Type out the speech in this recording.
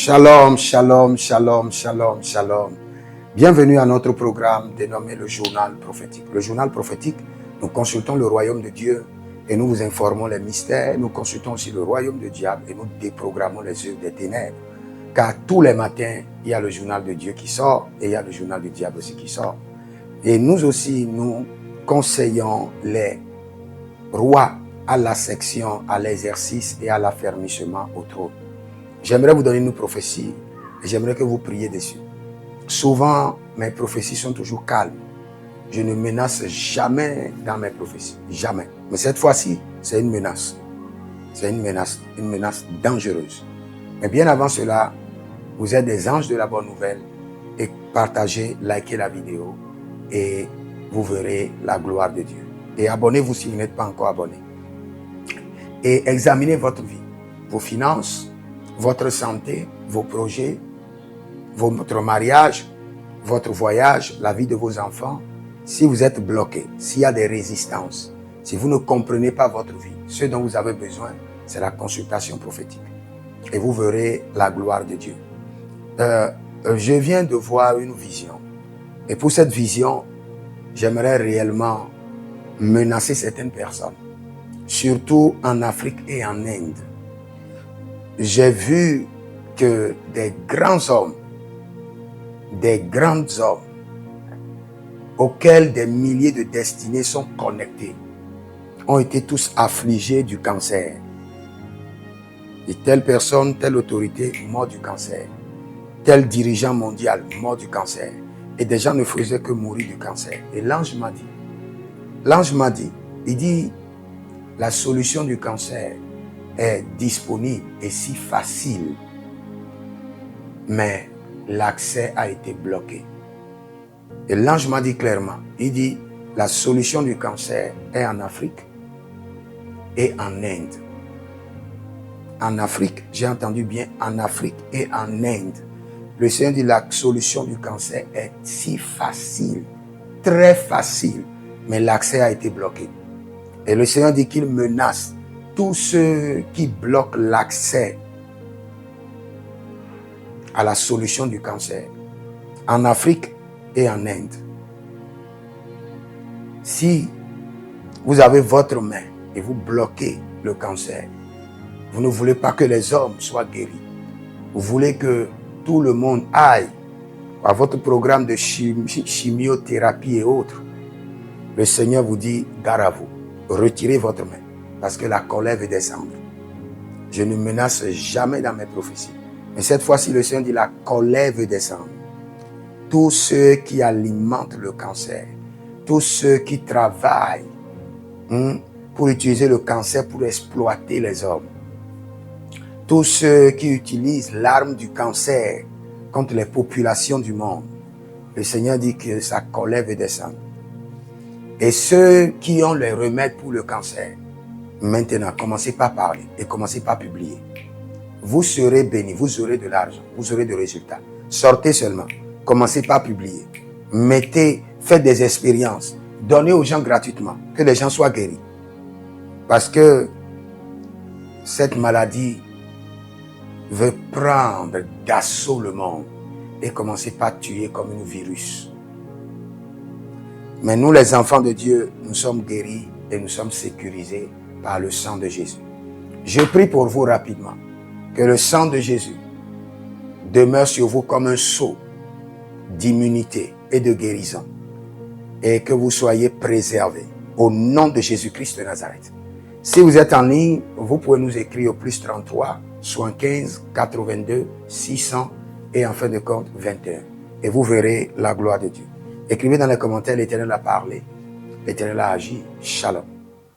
Shalom, shalom, shalom, shalom, shalom. Bienvenue à notre programme dénommé le journal prophétique. Le journal prophétique, nous consultons le royaume de Dieu et nous vous informons les mystères. Nous consultons aussi le royaume de diable et nous déprogrammons les œuvres des ténèbres. Car tous les matins, il y a le journal de Dieu qui sort et il y a le journal du diable aussi qui sort. Et nous aussi, nous conseillons les rois à la section, à l'exercice et à l'affermissement au trône. J'aimerais vous donner une prophétie et j'aimerais que vous priez dessus. Souvent, mes prophéties sont toujours calmes. Je ne menace jamais dans mes prophéties. Jamais. Mais cette fois-ci, c'est une menace. C'est une menace dangereuse. Mais bien avant cela, vous êtes des anges de la bonne nouvelle et partagez, likez la vidéo et vous verrez la gloire de Dieu. Et abonnez-vous si vous n'êtes pas encore abonné. Et examinez votre vie, vos finances, votre santé, vos projets, votre mariage, votre voyage, la vie de vos enfants. Si vous êtes bloqué, s'il y a des résistances, si vous ne comprenez pas votre vie, ce dont vous avez besoin, c'est la consultation prophétique. Et vous verrez la gloire de Dieu. Je viens de voir une vision. Et pour cette vision, j'aimerais réellement menacer certaines personnes, surtout en Afrique et en Inde. J'ai vu que des grands hommes, des grands hommes, auxquels des milliers de destinées sont connectées, ont été tous affligés du cancer. Et telle personne, telle autorité, mort du cancer. Tel dirigeant mondial, mort du cancer. Et des gens ne faisaient que mourir du cancer. Et l'ange m'a dit, il dit, la solution du cancer est disponible et si facile, mais l'accès a été bloqué. Et l'ange m'a dit clairement, il dit, la solution du cancer est en Afrique et en Inde. En Afrique, j'ai entendu bien, en Afrique et en Inde. Le Seigneur dit, la solution du cancer est si facile, très facile, mais l'accès a été bloqué. Et le Seigneur dit qu'il menace tous ceux qui bloquent l'accès à la solution du cancer en Afrique et en Inde. Si vous avez votre main et vous bloquez le cancer, vous ne voulez pas que les hommes soient guéris. Vous voulez que tout le monde aille à votre programme de chimiothérapie et autres. Le Seigneur vous dit, gare à vous, retirez votre main. Parce que la colère veut descendre. Je ne menace jamais dans mes prophéties. Mais cette fois-ci, le Seigneur dit, la colère veut descendre. Tous ceux qui alimentent le cancer, tous ceux qui travaillent pour utiliser le cancer pour exploiter les hommes, tous ceux qui utilisent l'arme du cancer contre les populations du monde, le Seigneur dit que sa colère veut descendre. Et ceux qui ont les remèdes pour le cancer, maintenant, commencez pas à parler et commencez pas à publier. Vous serez bénis, vous aurez de l'argent, vous aurez des résultats. Sortez seulement, commencez pas à publier. Faites des expériences, donnez aux gens gratuitement, que les gens soient guéris. Parce que cette maladie veut prendre d'assaut le monde et commencer pas à tuer comme un virus. Mais nous, les enfants de Dieu, nous sommes guéris et nous sommes sécurisés par le sang de Jésus. Je prie pour vous rapidement que le sang de Jésus demeure sur vous comme un sceau d'immunité et de guérison et que vous soyez préservés au nom de Jésus-Christ de Nazareth. Si vous êtes en ligne, vous pouvez nous écrire au plus 33 75 82 600 et en fin de compte 21 et vous verrez la gloire de Dieu. Écrivez dans les commentaires, l'Éternel a parlé, l'Éternel a agi. Shalom.